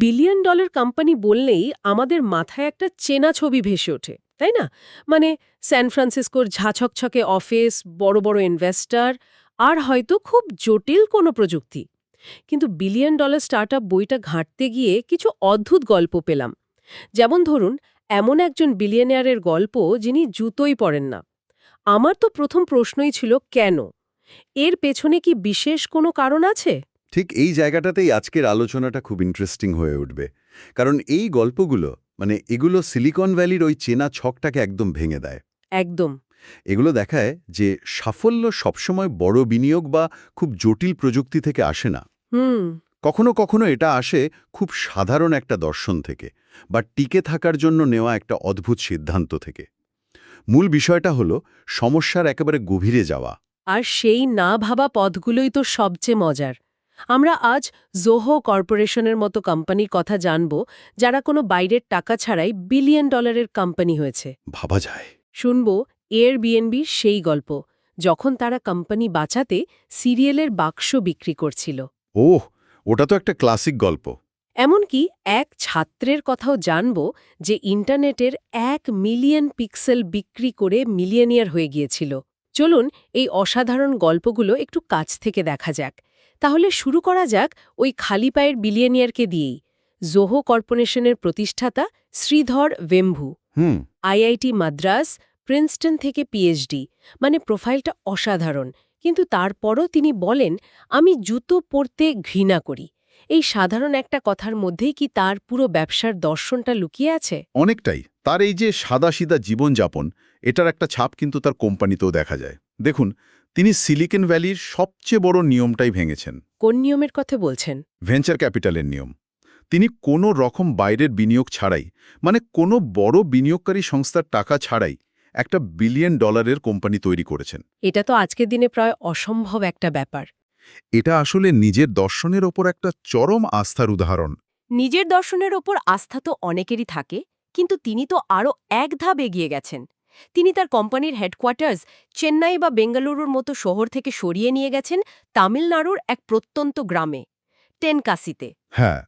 Billion dollar company বললেই আমাদের মাথায় একটা চেনা ছবি ভেসে ওঠে, তাই না? মানে স্যান ফ্রান্সিসকোর ঝাঁছকছকে অফিস, বড় বড় ইনভেস্টর, আর হয়তো খুব জটিল কোনো প্রযুক্তি। কিন্তু বিলিয়ন ডলার স্টার্টআপ বইটা ঘাঁটতে গিয়ে কিছু অদ্ভুত গল্প পেলাম। যেমন ধরুন, এমন একজন বিলিয়নিয়ারের গল্প যিনি জুতোই পরেন না। আমার তো প্রথম প্রশ্নই ছিল কেন? এর পেছনে কি বিশেষ কোনো কারণ আছে? ঠিক এই জায়গাটাতেই আজকের আলোচনাটা খুব ইন্টারেস্টিং হয়ে উঠবে। কারণ এই গল্পগুলো এগুলো সিলিকন ভ্যালির ওই চেনা ছকটাকে একদম ভেঙে দেয়। একদম। এগুলো দেখায় যে সাফল্য সবসময় বড় বিনিয়োগ বা খুব জটিল প্রযুক্তি থেকে আসে না। হুম। কখনো কখনো এটা আসে খুব সাধারণ একটা দর্শন থেকে বা টিকে থাকার জন্য নেওয়া একটা অদ্ভুত সিদ্ধান্ত থেকে। মূল বিষয়টা হলো সমস্যার একেবারে গভীরে যাওয়া। আর সেই না ভাবা পথগুলোই তো সবচেয়ে মজার। আমরা আজ জোহো কর্পোরেশনের মতো কোম্পানির কথা জানব, যারা কোনো বাইরের টাকা ছাড়াই বিলিয়ন ডলারের কোম্পানি হয়েছে। ভাবা যায়। শুনব এয়ারবিএনবির সেই গল্প, যখন তারা কোম্পানি বাঁচাতে সিরিয়ালের বাক্স বিক্রি করছিল। ওহ, ওটা তো একটা ক্লাসিক গল্প। এমনকি এক ছাত্রের কথাও জানব, যে ইন্টারনেটের 1 মিলিয়ন পিক্সেল বিক্রি করে মিলিয়নিয়ার হয়ে গিয়েছিল। চলুন এই অসাধারণ গল্পগুলো একটু কাছ থেকে দেখা যাক। তাহলে শুরু করা যাক ওই খালি পায়ের বিলিয়নিয়ারকে দিয়েই। জোহো কর্পোরেশনের প্রতিষ্ঠাতা শ্রীধর ভেম্ভু। হুম। আইআইটি মাদ্রাস, প্রিন্সটন থেকে পিএইচডি, মানে প্রোফাইলটা অসাধারণ। কিন্তু তারপরও তিনি বলেন, আমি জুতো পরতে ঘৃণা করি। এই সাধারণ একটা কথার মধ্যেই কি তার পুরো ব্যবসার দর্শনটা লুকিয়ে আছে? অনেকটাই। তার এই যে সাদাসিধা জীবনযাপন, এটার একটা ছাপ কিন্তু তার কোম্পানিতেও দেখা যায়। দেখুন, তিনি সিলিকন ভ্যালির সবচেয়ে বড় নিয়মটাই ভেঙেছেন, কোন নিয়মের কথা বলছেন? ভেঞ্চার ক্যাপিটালের নিয়ম। তিনি কোনো রকম বাইরের বিনিয়োগ ছাড়াই, মানে কোনো বড় বিনিয়োগকারী সংস্থার টাকা ছাড়াই একটা বিলিয়ন ডলারের কোম্পানি তৈরি করেছেন। এটা তো আজকের দিনে প্রায় অসম্ভব একটা ব্যাপার। এটা আসলে নিজের দর্শনের ওপর একটা চরম আস্থার উদাহরণ। নিজের দর্শনের ওপর আস্থা তো অনেকেরই থাকে, কিন্তু তিনি তো আরও এক ধাপ এগিয়ে গেছেন। তিনি তার কোম্পানির হেডকোয়ার্টার্স চেন্নাই বা বেঙ্গালুরুর মতো শহর থেকে সরিয়ে নিয়ে গেছেন তামিলনাড়ুর এক প্রত্যন্ত গ্রামে, টেনকাসিতে। হ্যাঁ,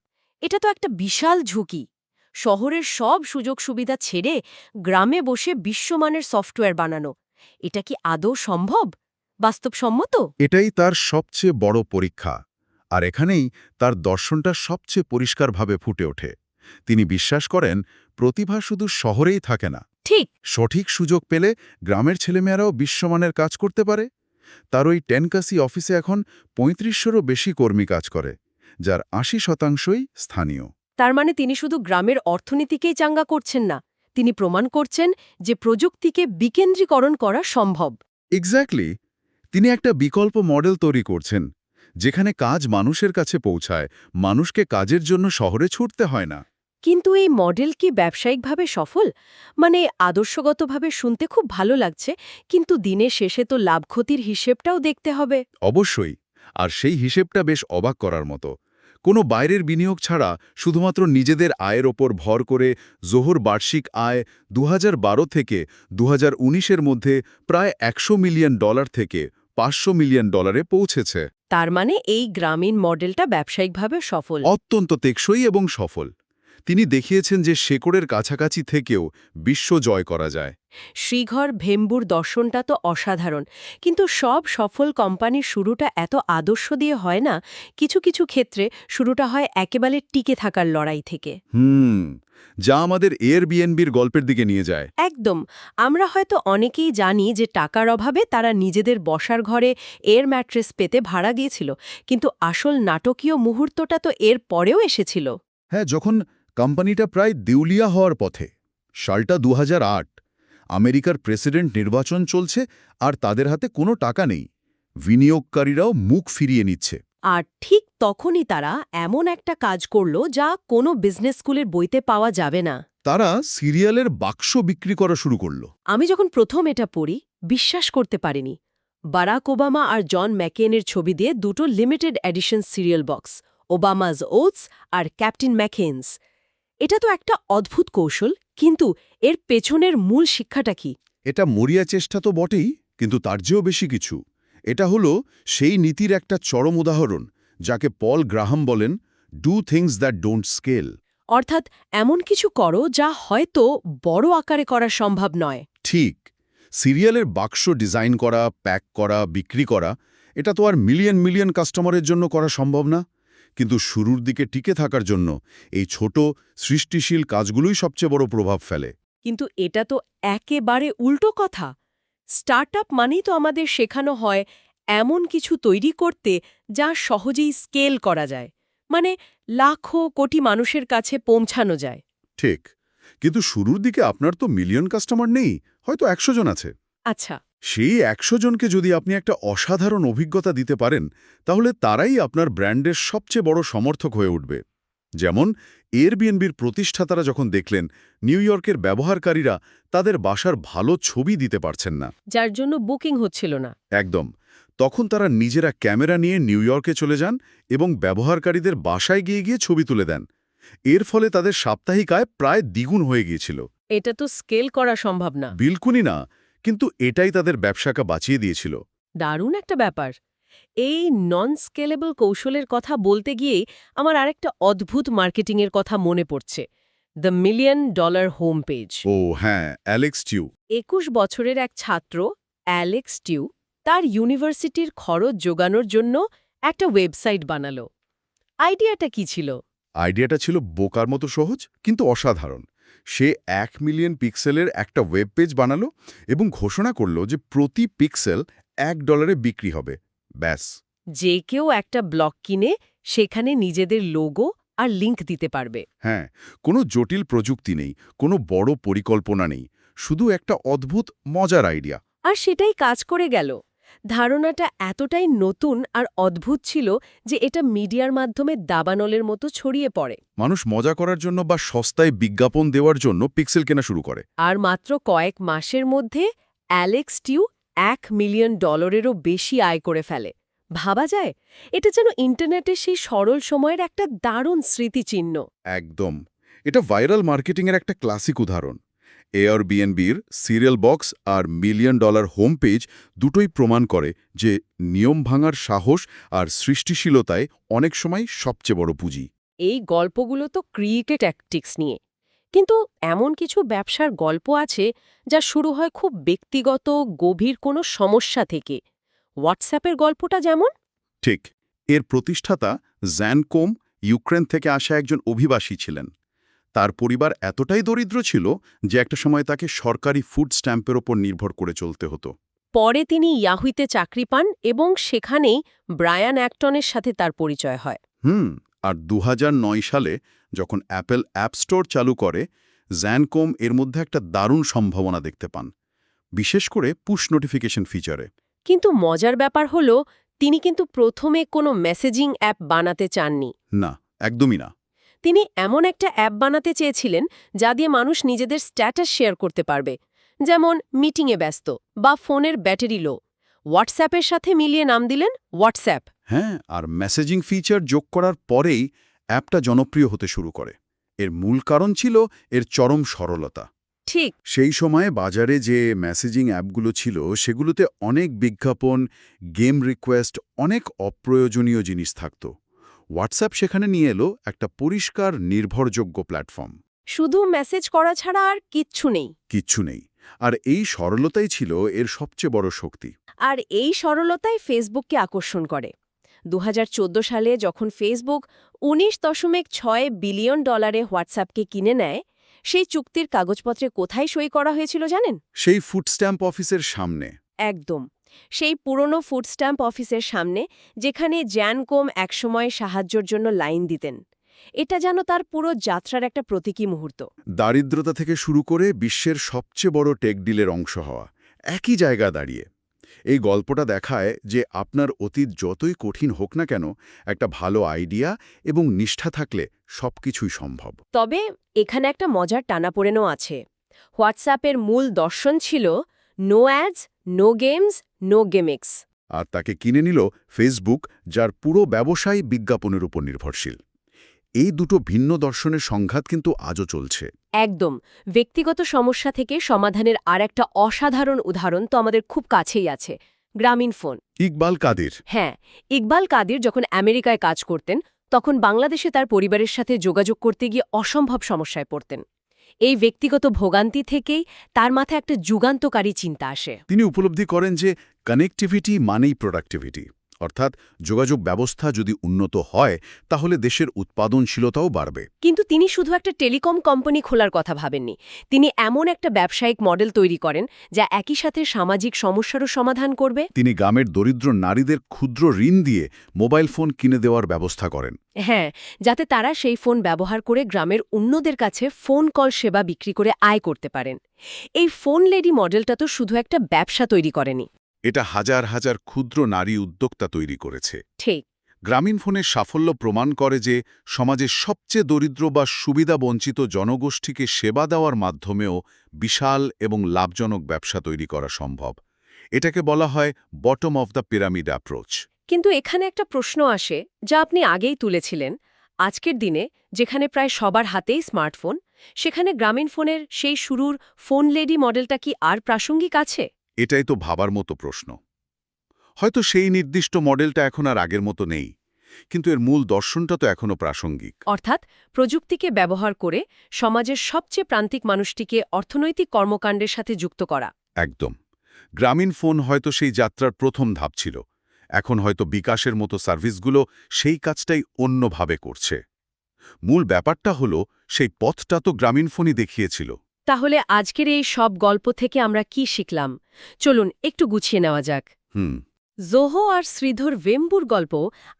এটা তো একটা বিশাল ঝুঁকি। শহরের সব সুযোগ সুবিধা ছেড়ে গ্রামে বসে বিশ্বমানের সফটওয়্যার বানানো, এটা কি আদৌ সম্ভব, বাস্তবসম্মত? এটাই তার সবচেয়ে বড় পরীক্ষা। আর এখানেই তার দর্শনটা সবচেয়ে পরিষ্কারভাবে ফুটে ওঠে। তিনি বিশ্বাস করেন, প্রতিভা শুধু শহরেই থাকে না। ঠিক। সঠিক সুযোগ পেলে গ্রামের ছেলেমেয়েরাও বিশ্বমানের কাজ করতে পারে। তার ওই টেনকাসি অফিসে এখন ৩৫০০রও বেশি কর্মী কাজ করে, যার ৮০% স্থানীয়। তার মানে তিনি শুধু গ্রামের অর্থনীতিকেই চাঙ্গা করছেন না, তিনি প্রমাণ করছেন যে প্রযুক্তিকে বিকেন্দ্রীকরণ করা সম্ভব। এক্স্যাক্টলি। তিনি একটা বিকল্প মডেল তৈরি করছেন, যেখানে কাজ মানুষের কাছে পৌঁছায়, মানুষকে কাজের জন্য শহরে ছুটতে হয় না। কিন্তু এই মডেল কি ব্যবসায়িকভাবে সফল? মানে আদর্শগতভাবে শুনতে খুব ভালো লাগছে, কিন্তু দিনের শেষে তো লাভ ক্ষতির হিসেবটাও দেখতে হবে। অবশ্যই। আর সেই হিসেবটা বেশ অবাক করার মতো। কোনো বাইরের বিনিয়োগ ছাড়া শুধুমাত্র নিজেদের আয়ের ওপর ভর করে জোহর বার্ষিক আয় ২০১২ থেকে ২০১৯-এর মধ্যে প্রায় $১০০ মিলিয়ন থেকে $৫০০ মিলিয়নে পৌঁছেছে। তার মানে এই গ্রামীণ মডেলটা ব্যবসায়িকভাবে সফল। অত্যন্ত টেকসই এবং সফল। তিনি দেখিয়েছেন যে শেকড়ের কাছাকাছি থেকেও বিশ্ব জয় করা যায়। শ্রীঘর ভেম্বুর দর্শনটা তো অসাধারণ, কিন্তু সব সফল কোম্পানির শুরুটা এত আদর্শ দিয়ে হয় না। কিছু কিছু ক্ষেত্রে শুরুটা হয় একেবারে টিকে থাকার লড়াই থেকে। যা আমাদের এয়ারবিএনবির গল্পের দিকে নিয়ে যায়। একদম। আমরা হয়তো অনেকেই জানি যে টাকার অভাবে তারা নিজেদের বসার ঘরে এয়ার ম্যাট্রেস পেতে ভাড়া গিয়েছিল, কিন্তু আসল নাটকীয় মুহূর্তটা তো এর পরেও এসেছিল। হ্যাঁ, যখন কোম্পানিটা প্রায় দেউলিয়া হওয়ার পথে। সালটা ২০০৮। আমেরিকার প্রেসিডেন্ট নির্বাচন চলছে, আর তাদের হাতে কোনো টাকা নেই। বিনিয়োগকারীরাও মুখ ফিরিয়ে নিচ্ছে। আর ঠিক তখনই তারা এমন একটা কাজ করল যা কোনো বিজনেস স্কুলের বইতে পাওয়া যাবে না। তারা সিরিয়ালের বাক্স বিক্রি করা শুরু করল। আমি যখন প্রথম এটা পড়ি, বিশ্বাস করতে পারিনি। বারাক ওবামা আর জন ম্যাকেনের ছবি দিয়ে দুটো limited edition cereal box, Obama's oats আর ক্যাপ্টেন ম্যাকেনস। এটা তো একটা অদ্ভুত কৌশল, কিন্তু এর পেছনের মূল শিক্ষাটা কি? এটা মরিয়া চেষ্টা তো বটেই, কিন্তু তার চেয়েও বেশি কিছু। এটা হলো সেই নীতির একটা চরম উদাহরণ, যাকে পল গ্রাহাম বলেন do things that don't scale. অর্থাৎ এমন কিছু করো যা হয়তো বড় আকারে করা সম্ভব নয়। ঠিক, সিরিয়ালের বাক্স ডিজাইন করা, প্যাক করা, বিক্রি করা, এটা তো আর মিলিয়ন মিলিয়ন কাস্টমারের জন্য করা সম্ভব না। কিন্তু শুরুর দিকে টিকে থাকার জন্য এই ছোট সৃষ্টিশীল কাজগুলোই সবচেয়ে বড় প্রভাব ফেলে। কিন্তু এটা তো একেবারে উল্টো কথা। স্টার্টআপ মানেই তো আমাদের শেখানো হয় এমন কিছু তৈরি করতে যা সহজেই স্কেল করা যায়, মানে লাখো কোটি মানুষের কাছে পৌঁছানো যায়। ঠিক, কিন্তু শুরুর দিকে আপনার তো মিলিয়ন কাস্টমার নেই, হয়তো 100 জন আছে। আচ্ছা, সেই 100 জনকে যদি আপনি একটা অসাধারণ অভিজ্ঞতা দিতে পারেন, তাহলে তারাই আপনার ব্র্যান্ডের সবচেয়ে বড় সমর্থক হয়ে উঠবে। যেমন এয়ারবিএনবির প্রতিষ্ঠাতারা যখন দেখলেন নিউ ইয়র্কের ব্যবহারকারীরা তাদের বাসার ভালো ছবি দিতে পারছেন না, যার জন্য বুকিং হচ্ছিল না। একদম, তখন তারা নিজেরা ক্যামেরা নিয়ে নিউ ইয়র্কে চলে যান এবং ব্যবহারকারীদের বাসায় গিয়ে গিয়ে ছবি তুলে দেন। এর ফলে তাদের সাপ্তাহিক আয় প্রায় দ্বিগুণ হয়ে গিয়েছিল। এটা তো স্কেল করা সম্ভব না। বিলকুলই না, কিন্তু এটাই তাদের ব্যবসাকে বাঁচিয়ে দিয়েছিল। দারুণ একটা ব্যাপার। এই নন স্কেলেবল কৌশলের কথা বলতে গিয়েই আমার আরেকটা অদ্ভুত মার্কেটিংয়ের কথা মনে পড়ছে, দ্য $1 মিলিয়ন হোম পেজ। ও হ্যাঁ, অ্যালেক্স টিউ। 21 বছরের এক ছাত্র অ্যালেক্স টিউ তার ইউনিভার্সিটির খরচ জোগানোর জন্য একটা ওয়েবসাইট বানালো। আইডিয়াটা কি ছিল? আইডিয়াটা ছিল বোকার মতো সহজ, কিন্তু অসাধারণ। সে 1 মিলিয়ন পিক্সেলের একটা ওয়েব পেজ বানালো এবং ঘোষণা করল যে প্রতি পিক্সেল $1 বিক্রি হবে। ব্যাস। যে কেউ একটা ব্লগ কিনে সেখানে নিজেদের লোগো আর লিংক দিতে পারবে। হ্যাঁ, কোনো জটিল প্রযুক্তি নেই, কোনো বড় পরিকল্পনা নেই, শুধু একটা অদ্ভুত মজার আইডিয়া। আর সেটাই কাজ করে গেল। ধারণাটা এতটাই নতুন আর অদ্ভুত ছিল যে এটা মিডিয়ার মাধ্যমে দাবানলের মতো ছড়িয়ে পড়ে। মানুষ মজা করার জন্য বা সস্তায় বিজ্ঞাপন দেওয়ার জন্য পিক্সেল কেনা শুরু করে। আর মাত্র কয়েক মাসের মধ্যে অ্যালেক্স টিউ $1 মিলিয়নেরও বেশি আয় করে ফেলে। ভাবা যায়? এটা যেন ইন্টারনেটের সেই সরল সময়ের একটা দারুণ স্মৃতিচিহ্ন। একদম, এটা ভাইরাল মার্কেটিংয়ের একটা ক্লাসিক উদাহরণ। এয়ারবিএনবির সিরিয়াল বক্স আর $1 মিলিয়ন হোম পেজ দুটোই প্রমাণ করে যে নিয়ম ভাঙার সাহস আর সৃষ্টিশীলতায় অনেক সময় সবচেয়ে বড় পুঁজি। এই গল্পগুলো তো ক্রিয়েটিভ ট্যাকটিক্স নিয়ে, কিন্তু এমন কিছু ব্যবসার গল্প আছে যা শুরু হয় খুব ব্যক্তিগত গভীর কোনো সমস্যা থেকে। হোয়াটসঅ্যাপের গল্পটা যেমন। ঠিক, এর প্রতিষ্ঠাতা জ্যানকোম ইউক্রেন থেকে আসা একজন অভিবাসী ছিলেন। তার পরিবার এতটাই দরিদ্র ছিল যে একটা সময় তাকে সরকারি ফুড স্ট্যাম্পের ওপর নির্ভর করে চলতে হতো। পরে তিনি ইয়াহুতে চাকরি পান এবং সেখানেই ব্রায়ান অ্যাক্টনের সাথে তার পরিচয় হয়। আর 2009 সালে যখন অ্যাপল অ্যাপ স্টোর চালু করে, জ্যানকোম এর মধ্যে একটা দারুণ সম্ভাবনা দেখতে পান, বিশেষ করে পুশ নোটিফিকেশন ফিচারে। কিন্তু মজার ব্যাপার হলো তিনি কিন্তু প্রথমে কোনো মেসেজিং অ্যাপ বানাতে চাননি। না, একদমই না। তিনি এমন একটা অ্যাপ বানাতে চেয়েছিলেন যা দিয়ে মানুষ নিজেদের স্ট্যাটাস শেয়ার করতে পারবে, যেমন মিটিংয়ে ব্যস্ত বা ফোনের ব্যাটারি লো। হোয়াটসঅ্যাপের সাথে মিলিয়ে নাম দিলেন হোয়াটসঅ্যাপ। হ্যাঁ, আর মেসেজিং ফিচার যোগ করার পরেই অ্যাপটা জনপ্রিয় হতে শুরু করে। এর মূল কারণ ছিল এর চরম সরলতা। ঠিক। সেই সময়ে বাজারে যে মেসেজিং অ্যাপগুলো ছিল সেগুলোতে অনেক বিজ্ঞাপন, গেম রিকোয়েস্ট, অনেক অপ্রয়োজনীয় জিনিস থাকত। হোয়াটসঅ্যাপ সেখানে নিয়ে এলো একটা পরিষ্কার নির্ভরযোগ্য প্ল্যাটফর্ম। শুধু মেসেজ করা ছাড়া আর কিচ্ছু নেই। কিচ্ছু নেই। আর এই সরলতাই ছিল এর সবচেয়ে বড় শক্তি। আর এই সরলতাই ফেসবুককে আকর্ষণ করে। 2014 সালে যখন ফেসবুক $19.6 বিলিয়ন হোয়াটসঅ্যাপকে কিনে নেয়, সেই চুক্তির কাগজপত্রে কোথায় সই করা হয়েছিল জানেন? সেই ফুড স্ট্যাম্প অফিসের সামনে। একদম, সেই পুরনো ফুড স্ট্যাম্প অফিসের সামনে, যেখানে জ্যানকোম একসময় সাহায্যের জন্য লাইন দিতেন। এটা যেন তার পুরো যাত্রার একটা প্রতীকী মুহূর্ত। দারিদ্রতা থেকে শুরু করে বিশ্বের সবচেয়ে বড় টেক ডিলের অংশ হওয়া, একই জায়গা দাঁড়িয়ে। এই গল্পটা দেখায় যে আপনার অতীত যতই কঠিন হোক না কেন, একটা ভালো আইডিয়া এবং নিষ্ঠা থাকলে সবকিছুই সম্ভব। তবে এখানে একটা মজার টানাপোড়েনও আছে। হোয়াটসঅ্যাপের মূল দর্শন ছিল no ads, no games, no gimmicks. আর তাকে কিনে নিল ফেসবুক, যার পুরো ব্যবসায় বিজ্ঞাপনের উপর নির্ভরশীল। এই দুটো ভিন্ন দর্শনের সংঘাত কিন্তু আজও চলছে। একদম। ব্যক্তিগত সমস্যা থেকে সমাধানের আর একটা অসাধারণ উদাহরণ তো আমাদের খুব কাছেই আছে, গ্রামীণ ফোন। ইকবাল কাদের। হ্যাঁ, ইকবাল কাদির যখন আমেরিকায় কাজ করতেন তখন বাংলাদেশে তার পরিবারের সাথে যোগাযোগ করতে গিয়ে অসম্ভব সমস্যায় পড়তেন। এই ব্যক্তিগত ভোগান্তি থেকেই তার মাথায় একটা যুগান্তকারী চিন্তা আসে। তিনি উপলব্ধি করেন যে কানেক্টিভিটি মানেই প্রোডাক্টিভিটি, অর্থাৎ যোগাযোগ ব্যবস্থা যদি উন্নত হয় তাহলে দেশের উৎপাদনশীলতাও বাড়বে। কিন্তু তিনি শুধু একটা টেলিকম কোম্পানি খোলার কথা ভাবেননি। তিনি এমন একটা ব্যবসায়িক মডেল তৈরি করেন যা একই সাথে সামাজিক সমস্যারও সমাধান করবে। তিনি গ্রামের দরিদ্র নারীদের ক্ষুদ্র ঋণ দিয়ে মোবাইল ফোন কিনে দেওয়ার ব্যবস্থা করেন। হ্যাঁ, যাতে তারা সেই ফোন ব্যবহার করে গ্রামের অন্যদের কাছে ফোন কল সেবা বিক্রি করে আয় করতে পারেন। এই ফোন লেডি মডেলটা তো শুধু একটা ব্যবসা তৈরি করেনি, এটা হাজার হাজার ক্ষুদ্র নারী উদ্যোক্তা তৈরি করেছে। ঠিক। গ্রামীণ ফোনের সাফল্য প্রমাণ করে যে সমাজের সবচেয়ে দরিদ্র বা সুবিধাবঞ্চিত জনগোষ্ঠীকে সেবা দেওয়ার মাধ্যমেও বিশাল এবং লাভজনক ব্যবসা তৈরি করা সম্ভব। এটাকে বলা হয় bottom of the pyramid approach. কিন্তু এখানে একটা প্রশ্ন আসে, যা আপনি আগেই তুলেছিলেন। আজকের দিনে যেখানে প্রায় সবার হাতেই স্মার্টফোন, সেখানে গ্রামীণ ফোনের সেই শুরুর ফোন লেডি মডেলটা কি আর প্রাসঙ্গিক আছে? এটাই তো ভাবার মতো প্রশ্ন। হয়তো সেই নির্দিষ্ট মডেলটা এখন আর আগের মতো নেই, কিন্তু এর মূল দর্শনটা তো এখনও প্রাসঙ্গিক। অর্থাৎ প্রযুক্তিকে ব্যবহার করে সমাজের সবচেয়ে প্রান্তিক মানুষটিকে অর্থনৈতিক কর্মকাণ্ডের সাথে যুক্ত করা। একদম। গ্রামীণ ফোন হয়তো সেই যাত্রার প্রথম ধাপ ছিল। এখন হয়তো বিকাশের মতো সার্ভিসগুলো সেই কাজটাই অন্যভাবে করছে। মূল ব্যাপারটা হলো সেই পথটা তো গ্রামীণ ফোনই দেখিয়েছিল। তাহলে আজকের এই সব গল্প থেকে আমরা কি শিখলাম? চলুন একটু গুছিয়ে নেওয়া যাক। জোহো আর শ্রীধর ভেম্বুর গল্প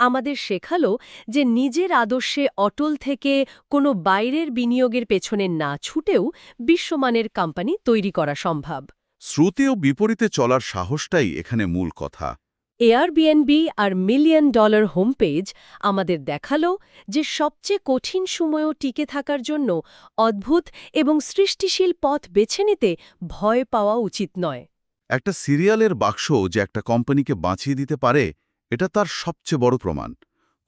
আমাদের শেখালো যে নিজের আদর্শে অটল থেকে কোনো বাইরের বিনিয়োগের পেছনে না ছুটেও বিশ্বমানের কোম্পানি তৈরি করা সম্ভব। শ্রুতি ও বিপরীতে চলার সাহসটাই এখানে মূল কথা। এয়ারবিএনবি আর $1 মিলিয়ন হোম পেজ আমাদের দেখালো যে সবচেয়ে কঠিন সময়েও টিকে থাকার জন্য অদ্ভুত এবং সৃষ্টিশীল পথ বেছে নিতে ভয় পাওয়া উচিত নয়। একটা সিরিয়ালের বাক্স যে একটা কোম্পানিকে বাঁচিয়ে দিতে পারে, এটা তার সবচেয়ে বড় প্রমাণ।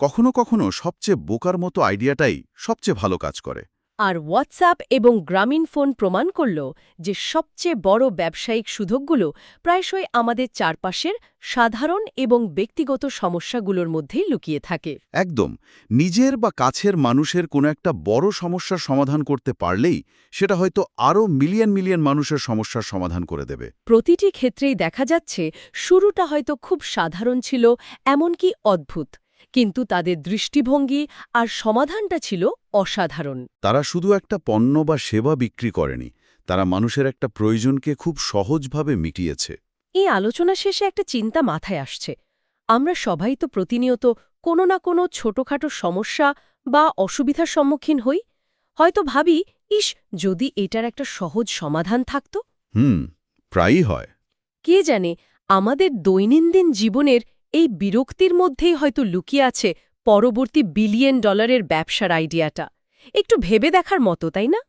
কখনো কখনো সবচেয়ে বোকার মতো আইডিয়াটাই সবচেয়ে ভালো কাজ করে। আর হোয়াটসঅ্যাপ এবং গ্রামীণ ফোন প্রমাণ করল যে সবচেয়ে বড় ব্যবসায়িক সুযোগগুলো প্রায়শই আমাদের চারপাশের সাধারণ এবং ব্যক্তিগত সমস্যাগুলোর মধ্যেই লুকিয়ে থাকে। একদম। নিজের বা কাছের মানুষের কোনো একটা বড় সমস্যার সমাধান করতে পারলেই সেটা হয়তো আরও মিলিয়ন মিলিয়ন মানুষের সমস্যার সমাধান করে দেবে। প্রতিটি ক্ষেত্রেই দেখা যাচ্ছে শুরুটা হয়তো খুব সাধারণ ছিল, এমনকি অদ্ভুত, কিন্তু তাদের দৃষ্টিভঙ্গি আর সমাধানটা ছিল অসাধারণ। তারা শুধু একটা পণ্য বা সেবা বিক্রি করেনি, তারা মানুষের একটা প্রয়োজনকে খুব সহজভাবে মিটিয়েছে। এই আলোচনা শেষে একটা চিন্তা মাথায় আসছে। আমরা সবাই তো প্রতিনিয়ত কোনো না কোনো ছোটখাটো সমস্যা বা অসুবিধার সম্মুখীন হই। হয়তো ভাবি, ইস, যদি এটার একটা সহজ সমাধান থাকত। প্রায়ই হয়। কে জানে, আমাদের দৈনন্দিন জীবনের এই বিরক্তির মধ্যেই হয়তো লুকিয়ে আছে পরবর্তী $1 বিলিয়ন ব্যবসার আইডিয়াটা। একটু ভেবে দেখার মতো, তাই না?